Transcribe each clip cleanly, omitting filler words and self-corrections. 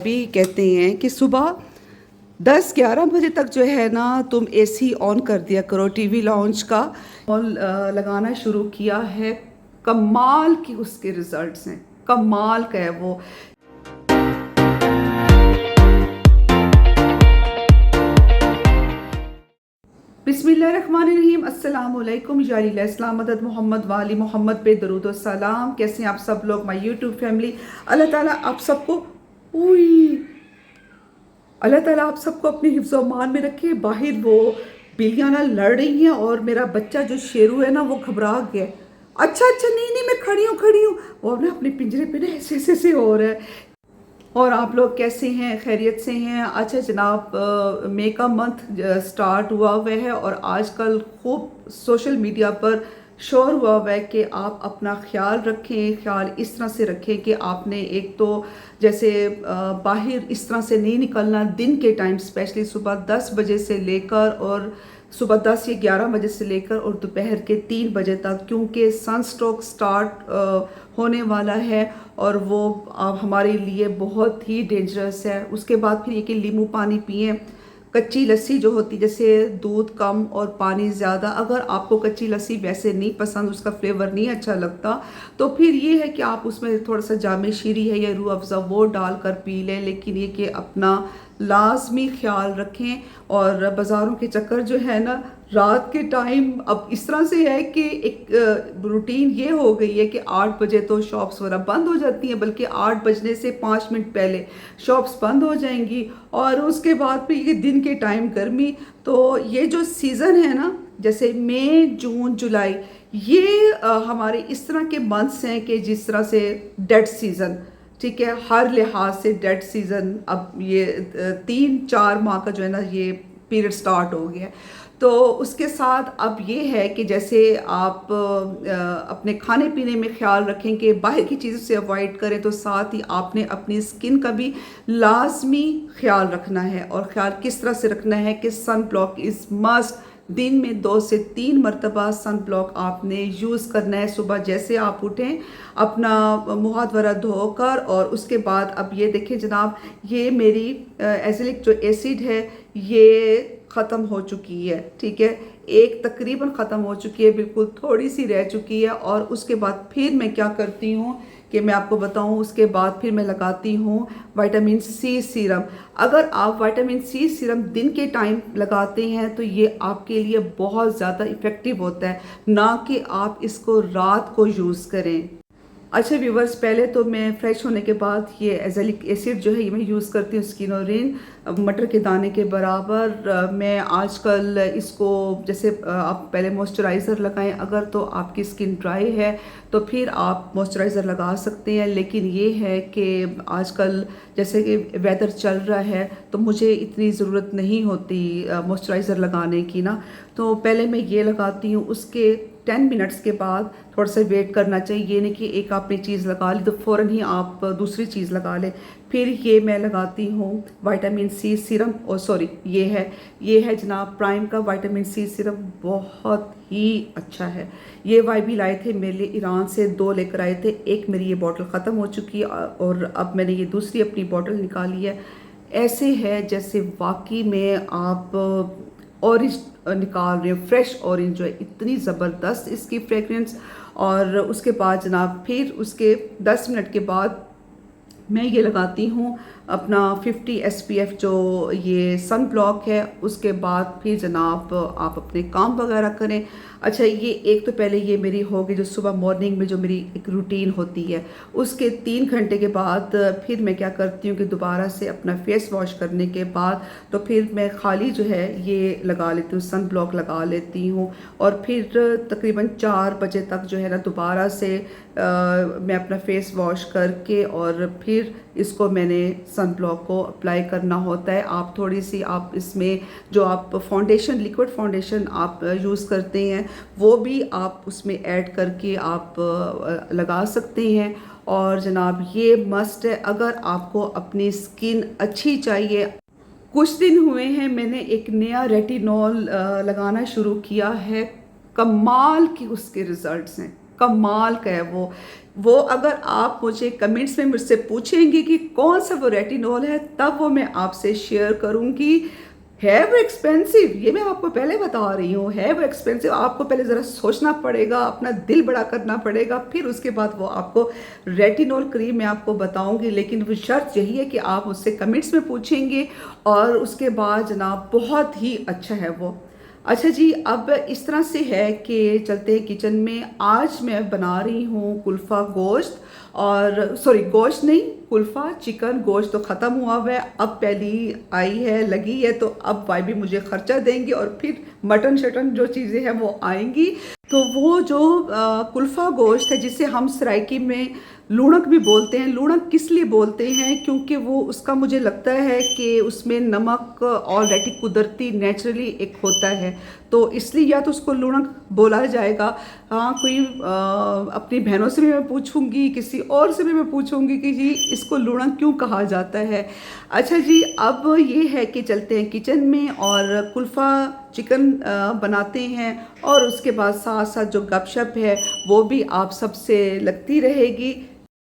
भी कहते हैं कि सुबह 10-11 बजे तक जो है ना तुम एसी ऑन कर दिया करो। टीवी लॉन्च का और लगाना शुरू किया है। कमाल की उसके रिजल्ट्स हैं, कमाल का है वो। बिस्मिल्लाहिर्रहमानिर्रहीम, अस्सलाम वालेकुम। यारी इस्लाम मदद मोहम्मद वाली मोहम्मद पे दरूद व सलाम। कैसे हैं आप सब लोग, माय यूट्यूब फैमिली। अल्लाह ताला आप सबको अल्लाह ताला आप सबको अपने हिफ्ज़ व अमान में रखे। बाहर वो बिल्लियाँ ना लड़ रही हैं और मेरा बच्चा जो शेरू है ना वो घबरा गया। अच्छा अच्छा, नहीं नहीं, मैं खड़ी हूँ। और ना अपने पिंजरे पे ना ऐसे ऐसे से हो रहा है। और आप लोग कैसे हैं, खैरियत से हैं? अच्छा जनाब, मई का मंथ स्टार्ट हुआ हुआ है और आजकल खूब सोशल मीडिया पर शोर हुआ हुआ है कि आप अपना ख्याल रखें। ख्याल इस तरह से रखें कि आपने एक तो जैसे बाहर इस तरह से नहीं निकलना दिन के टाइम, स्पेशली सुबह 10 बजे से लेकर और सुबह 10 या 11 बजे से लेकर और दोपहर के 3 बजे तक, क्योंकि सनस्ट्रोक स्टार्ट होने वाला है और वो हमारे लिए बहुत ही डेंजरस है। उसके बाद फिर ये कि नींबू पानी पिएं। कच्ची लस्सी जो होती है, जैसे दूध कम और पानी ज़्यादा। अगर आपको कच्ची लस्सी वैसे नहीं पसंद, उसका फ्लेवर नहीं अच्छा लगता, तो फिर ये है कि आप उसमें थोड़ा सा जामे शीरी है या रूह अफ़ज़ा वो डालकर पी लें। लेकिन ये कि अपना लाजमी ख्याल रखें। और बाज़ारों के चक्कर जो है ना रात के टाइम अब इस तरह से है कि एक रूटीन ये हो गई है कि 8 बजे तो शॉप्स वगैरह बंद हो जाती हैं, बल्कि 8 बजने से 5 मिनट पहले शॉप्स बंद हो जाएंगी। और उसके बाद फिर ये दिन के टाइम गर्मी। तो ये जो सीज़न है ना, जैसे मई जून जुलाई, ये हमारे इस तरह के मंथ्स हैं कि जिस तरह से डेड सीज़न, ठीक है, हर लिहाज से डेड सीज़न। अब ये 3-4 माह का जो है ना ये पीरियड स्टार्ट हो गया है। तो उसके साथ अब ये है कि जैसे आप अपने खाने पीने में ख्याल रखें कि बाहर की चीज़ों से अवॉइड करें, तो साथ ही आपने अपनी स्किन का भी लाजमी ख्याल रखना है। और ख्याल किस तरह से रखना है कि सन ब्लॉक इज़ मस्ट। दिन में 2 से 3 मरतबा सन ब्लॉक आपने यूज़ करना है। सुबह जैसे आप उठें अपना मुँह हाथ वगैरह धोकर, और उसके बाद अब ये देखें जनाब, ये मेरी एसिलिक जो एसिड है ये ख़त्म हो चुकी है, ठीक है। एक तकरीबन ख़त्म हो चुकी है, बिल्कुल थोड़ी सी रह चुकी है। और उसके बाद फिर मैं क्या करती हूँ कि मैं आपको बताऊँ, उसके बाद फिर मैं लगाती हूँ विटामिन सी सीरम। अगर आप विटामिन सी सीरम दिन के टाइम लगाते हैं तो ये आपके लिए बहुत ज़्यादा इफ़ेक्टिव होता है, ना कि आप इसको रात को यूज़ करें। अच्छा व्यूवर्स, पहले तो मैं फ्रेश होने के बाद ये एजेलिक एसिड जो है ये मैं यूज़ करती हूँ स्किन और रिन मटर के दाने के बराबर। मैं आजकल इसको जैसे आप पहले मॉइस्चराइज़र लगाएं। अगर तो आपकी स्किन ड्राई है तो फिर आप मॉइस्चराइज़र लगा सकते हैं। लेकिन ये है कि आजकल जैसे कि वेदर चल रहा है तो मुझे इतनी ज़रूरत नहीं होती मॉइस्चराइज़र लगाने की ना। तो पहले मैं ये लगाती हूँ, उसके 10 मिनट्स के बाद थोड़ा सा वेट करना चाहिए। ये नहीं कि एक आपने चीज़ लगा ली तो फ़ौरन ही आप दूसरी चीज़ लगा लें। फिर ये मैं लगाती हूँ विटामिन सी सीरम, और सॉरी ये है जनाब प्राइम का विटामिन सी सीरम, बहुत ही अच्छा है। ये भाई भी लाए थे मेरे लिए, ईरान से 2 लेकर आए थे। एक मेरी ये बॉटल ख़त्म हो चुकी है और अब मैंने ये दूसरी अपनी बॉटल निकाली है। ऐसे है जैसे वाकई में आप ऑरेंज निकाल रहे हो, फ्रेश ऑरेंज जो है, इतनी ज़बरदस्त इसकी फ्रेगरेंस। और उसके बाद जनाब फिर उसके 10 मिनट के बाद मैं ये लगाती हूँ अपना 50 SPF जो ये सन ब्लॉक है। उसके बाद फिर जनाब आप अपने काम वगैरह करें। अच्छा, ये एक तो पहले ये मेरी होगी जो सुबह मॉर्निंग में जो मेरी एक रूटीन होती है। उसके 3 घंटे के बाद फिर मैं क्या करती हूँ कि दोबारा से अपना फेस वॉश करने के बाद तो फिर मैं खाली जो है ये लगा लेती हूँ, सन ब्लॉक लगा लेती हूँ। और फिर तकरीबन 4 बजे तक जो है ना दोबारा से मैं अपना फेस वॉश करके और फिर इसको मैंने सन ब्लॉक को अप्लाई करना होता है। आप थोड़ी सी आप इसमें जो आप फाउंडेशन, लिक्विड फाउंडेशन आप यूज़ करते हैं वो भी आप उसमें ऐड करके आप लगा सकते हैं। और जनाब ये मस्ट है अगर आपको अपनी स्किन अच्छी चाहिए। कुछ दिन हुए हैं मैंने एक नया रेटिनॉल लगाना शुरू किया है। कमाल की उसके रिजल्ट्स हैं, कमाल का है वो अगर आप मुझे कमेंट्स में मुझसे पूछेंगे कि कौन सा वो रेटिनॉल है, तब वो मैं आपसे शेयर करूँगी। है वो एक्सपेंसिव, ये मैं आपको पहले बता रही हूँ, है वो एक्सपेंसिव। आपको पहले ज़रा सोचना पड़ेगा, अपना दिल बड़ा करना पड़ेगा, फिर उसके बाद वो आपको रेटिनॉल क्रीम मैं आपको बताऊँगी। लेकिन वो शर्त यही है कि आप मुझसे कमेंट्स में पूछेंगे, और उसके बाद जनाब बहुत ही अच्छा है वो। अच्छा जी, अब इस तरह से है कि चलते हैं किचन में। आज मैं बना रही हूँ कुल्फ़ा गोश्त, और सॉरी गोश्त नहीं, कुल्फ़ा चिकन। गोश्त तो ख़त्म हुआ हुआ है, अब पहली आई है, लगी है, तो अब भाई भी मुझे ख़र्चा देंगे और फिर मटन शटन जो चीज़ें हैं वो आएंगी। तो वो जो कुल्फ़ा गोश्त है, जिसे हम सराइकी में लूणक भी बोलते हैं। लूणक किस लिए बोलते हैं? क्योंकि वो उसका मुझे लगता है कि उसमें नमक ऑलरेडी कुदरती नेचुरली एक होता है, तो इसलिए या तो उसको लूणक बोला जाएगा। हाँ, कोई अपनी बहनों से भी मैं पूछूंगी, किसी और से भी मैं पूछूंगी कि जी इसको लूणक क्यों कहा जाता है। अच्छा जी, अब ये है कि चलते हैं किचन में और कुल्फ़ा चिकन बनाते हैं, और उसके बाद साथ साथ जो गपशप है वो भी आप सबसे लगती रहेगी।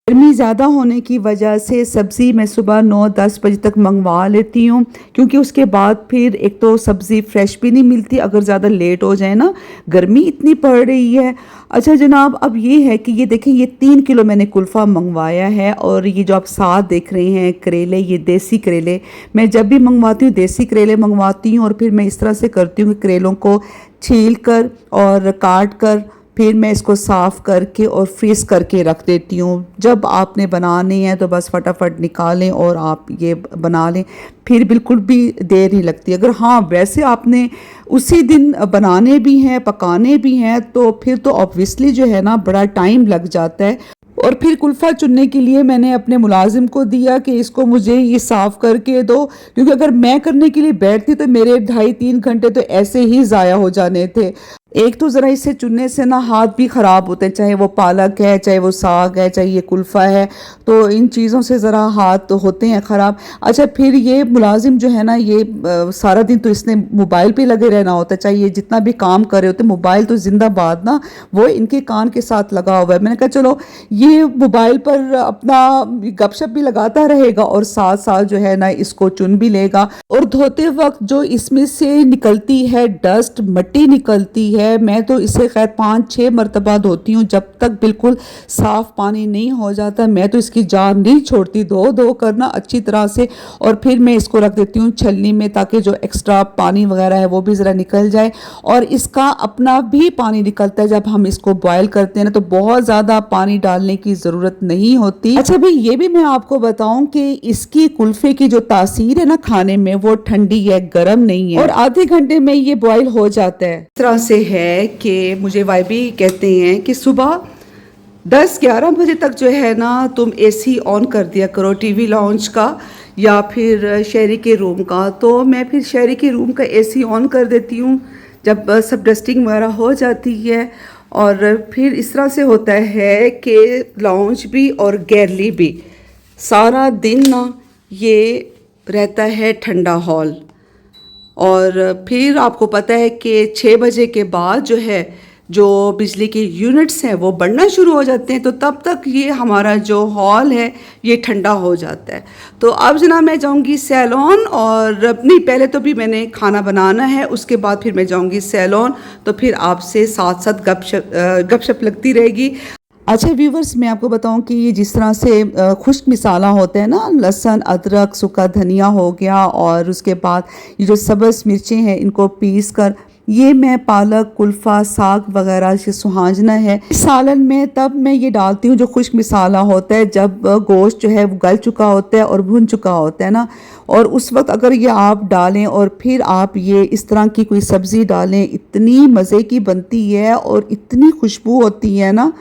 गर्मी ज़्यादा होने की वजह से सब्ज़ी मैं सुबह 9-10 बजे तक मंगवा लेती हूँ, क्योंकि उसके बाद फिर एक तो सब्ज़ी फ्रेश भी नहीं मिलती अगर ज़्यादा लेट हो जाए ना, गर्मी इतनी पड़ रही है। अच्छा जनाब, अब ये है कि ये देखें, ये 3 किलो मैंने कुल्फ़ा मंगवाया है, और ये जो आप साथ देख रहे हैं करेले, ये देसी करेले। मैं जब भी मंगवाती हूँ देसी करेले मंगवाती हूँ, और फिर मैं इस तरह से करती हूँ कि करेलों को छील कर और काट कर फिर मैं इसको साफ़ करके और फ्रीज़ करके रख देती हूँ। जब आपने बनाने हैं तो बस फटाफट निकालें और आप ये बना लें, फिर बिल्कुल भी देर नहीं लगती। अगर हाँ वैसे आपने उसी दिन बनाने भी हैं, पकाने भी हैं, तो फिर तो ऑब्वियसली जो है ना बड़ा टाइम लग जाता है। और फिर कुल्फ़ा चुनने के लिए मैंने अपने मुलाजिम को दिया कि इसको मुझे ये साफ़ करके दो, क्योंकि अगर मैं करने के लिए बैठती तो मेरे 2.5-3 घंटे तो ऐसे ही ज़ाया हो जाने थे। एक तो ज़रा इसे चुनने से ना हाथ भी ख़राब होते हैं, चाहे वो पालक है, चाहे वो साग है, चाहे ये कुल्फ़ा है, तो इन चीज़ों से ज़रा हाथ तो होते हैं ख़राब। अच्छा, फिर ये मुलाजिम जो है ना, ये सारा दिन तो इसने मोबाइल पे लगे रहना होता है, चाहे ये जितना भी काम कर रहे होते, मोबाइल तो जिंदाबाद ना, वो इनके कान के साथ लगा हुआ है। मैंने कहा चलो ये मोबाइल पर अपना गपशप भी लगाता रहेगा और साथ साथ जो है ना इसको चुन भी लेगा। और धोते वक्त जो इसमें से निकलती है डस्ट, मट्टी निकलती है, मैं तो इसे खैर 5-6 मरतबा धोती हूँ, जब तक बिल्कुल साफ पानी नहीं हो जाता मैं तो इसकी जान नहीं छोड़ती, धो करना अच्छी तरह से। और फिर मैं इसको रख देती हूँ छलनी में, ताकि जो एक्स्ट्रा पानी वगैरह है वो भी ज़रा निकल जाए। और इसका अपना भी पानी निकलता है जब हम इसको बॉयल करते हैं ना, तो बहुत ज़्यादा पानी डालने की ज़रूरत नहीं होती। अच्छा भाई, ये भी मैं आपको बताऊं कि इसकी कुल्फे की जो तासीर है ना खाने में, वो ठंडी है, गर्म नहीं है, और आधे घंटे में ये बॉयल हो जाता है। इस तरह से है कि मुझे वाइबी कहते हैं कि सुबह 10-11 बजे तक जो है ना तुम एसी ऑन कर दिया करो, टीवी लाउंज का या फिर शहरी के रूम का। तो मैं फिर शहरी के रूम का एसी ऑन कर देती हूँ जब सब डस्टिंग वगैरह हो जाती है। और फिर इस तरह से होता है कि लाउंज भी और गैलरी भी सारा दिन ना ये रहता है ठंडा हॉल। और फिर आपको पता है कि 6 बजे के बाद जो है जो बिजली के यूनिट्स हैं वो बढ़ना शुरू हो जाते हैं, तो तब तक ये हमारा जो हॉल है ये ठंडा हो जाता है। तो अब जनाब मैं जाऊंगी सैलून, और नहीं पहले तो भी मैंने खाना बनाना है, उसके बाद फिर मैं जाऊंगी सैलून, तो फिर आपसे साथ साथ गपशप लगती रहेगी। अच्छा व्यूवर्स, मैं आपको बताऊं कि ये जिस तरह से खुश्क मिसाला होता है ना, लहसुन, अदरक, सूखा धनिया हो गया, और उसके बाद ये जो सब्ज़ मिर्चें हैं इनको पीस कर, ये मैं पालक, कुल्फ़ा, साग वगैरह से सुहाजना है इस सालन में, तब मैं ये डालती हूँ जो खुश्क मिसाला होता है, जब गोश्त जो है वो गल चुका होता है और भुन चुका होता है ना, और उस वक्त अगर ये आप डालें और फिर आप ये इस तरह की कोई सब्ज़ी डालें, इतनी मज़े की बनती है और इतनी खुशबू होती है ना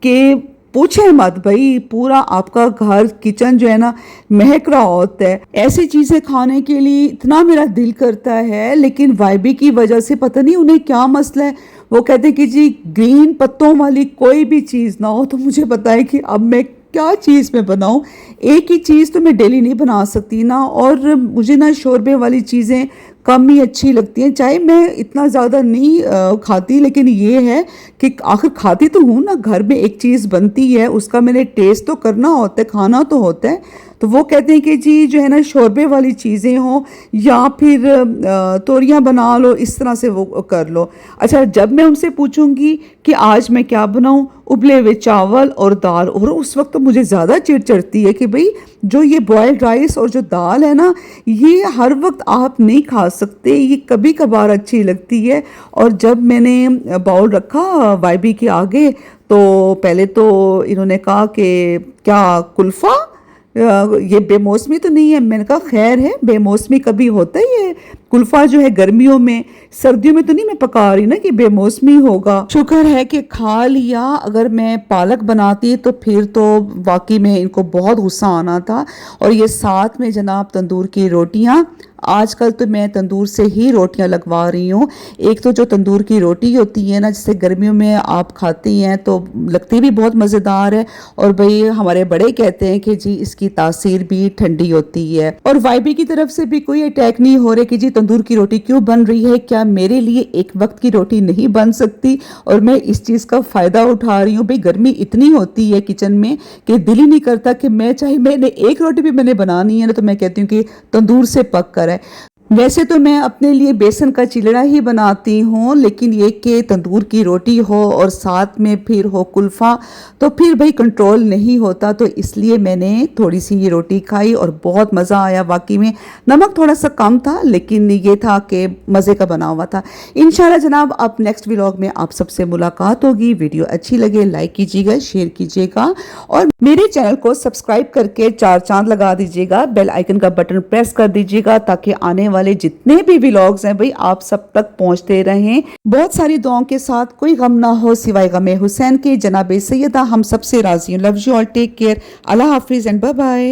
कि पूछे मत भाई, पूरा आपका घर किचन जो है ना महक रहा होता है। ऐसी चीज़ें खाने के लिए इतना मेरा दिल करता है, लेकिन वाइबी की वजह से पता नहीं उन्हें क्या मसला है, वो कहते हैं कि जी ग्रीन पत्तों वाली कोई भी चीज़ ना हो। तो मुझे पता है कि अब मैं क्या चीज़ मैं बनाऊं। एक ही चीज़ तो मैं डेली नहीं बना सकती ना, और मुझे ना शोरबे वाली चीज़ें कम ही अच्छी लगती हैं। चाहे मैं इतना ज़्यादा नहीं खाती, लेकिन ये है कि आखिर खाती तो हूँ ना, घर में एक चीज़ बनती है उसका मैंने टेस्ट तो करना होता है, खाना तो होता है। तो वो कहते हैं कि जी जो है ना शोरबे वाली चीज़ें हों या फिर तोरियां बना लो, इस तरह से वो कर लो। अच्छा, जब मैं उनसे पूछूंगी कि आज मैं क्या बनाऊं, उबले हुए चावल और दाल, और उस वक्त तो मुझे ज़्यादा चिढ़ चढ़ती है कि भाई जो ये बॉयल्ड राइस और जो दाल है ना, ये हर वक्त आप नहीं खा सकते, ये कभी कभार अच्छी लगती है। और जब मैंने बाउल रखा वाइबी के आगे, तो पहले तो इन्होंने कहा कि क्या कुल्फ़ा, ये बेमौसमी तो नहीं है। मैंने कहा खैर है, बेमौसमी कभी होता है ये कुल्फा जो है गर्मियों में, सर्दियों में तो नहीं मैं पका रही ना कि बेमौसमी होगा। शुक्र है कि खा लिया। अगर मैं पालक बनाती तो फिर तो वाकई में इनको बहुत गुस्सा आना था। और ये साथ में जनाब तंदूर की रोटियां, आजकल तो मैं तंदूर से ही रोटियां लगवा रही हूँ। एक तो जो तंदूर की रोटी होती है ना, जिसे गर्मियों में आप खाती हैं तो लगती भी बहुत मज़ेदार है, और भाई हमारे बड़े कहते हैं कि जी इसकी तासीर भी ठंडी होती है। और वाइबी की तरफ से भी कोई अटैक नहीं हो रहा कि जी तंदूर की रोटी क्यों बन रही है, क्या मेरे लिए एक वक्त की रोटी नहीं बन सकती। और मैं इस चीज़ का फ़ायदा उठा रही हूँ। भाई गर्मी इतनी होती है किचन में कि दिल ही नहीं करता कि मैं, चाहे मैंने एक रोटी भी मैंने बनानी है ना, तो मैं कहती हूँ कि तंदूर से पक कर है। वैसे तो मैं अपने लिए बेसन का चिलड़ा ही बनाती हूँ, लेकिन ये कि तंदूर की रोटी हो और साथ में फिर हो कुल्फ़ा, तो फिर भाई कंट्रोल नहीं होता। तो इसलिए मैंने थोड़ी सी ये रोटी खाई और बहुत मज़ा आया। वाकई में नमक थोड़ा सा कम था, लेकिन ये था कि मज़े का बना हुआ था। इंशाल्लाह जनाब अब नेक्स्ट व्लॉग में आप सबसे मुलाकात होगी। वीडियो अच्छी लगे लाइक कीजिएगा, शेयर कीजिएगा, और मेरे चैनल को सब्सक्राइब करके 4 चांद लगा दीजिएगा। बेल आइकन का बटन प्रेस कर दीजिएगा ताकि आने वाले जितने भी व्लॉग्स हैं भाई आप सब तक पहुंचते रहें। बहुत सारी दुआओं के साथ, कोई गम ना हो सिवाय गमे हुसैन के। जनाब सैयदा हम सबसे राजी हूं। Love you all, take care, अल्लाह हाफिज एंड बाय बाय।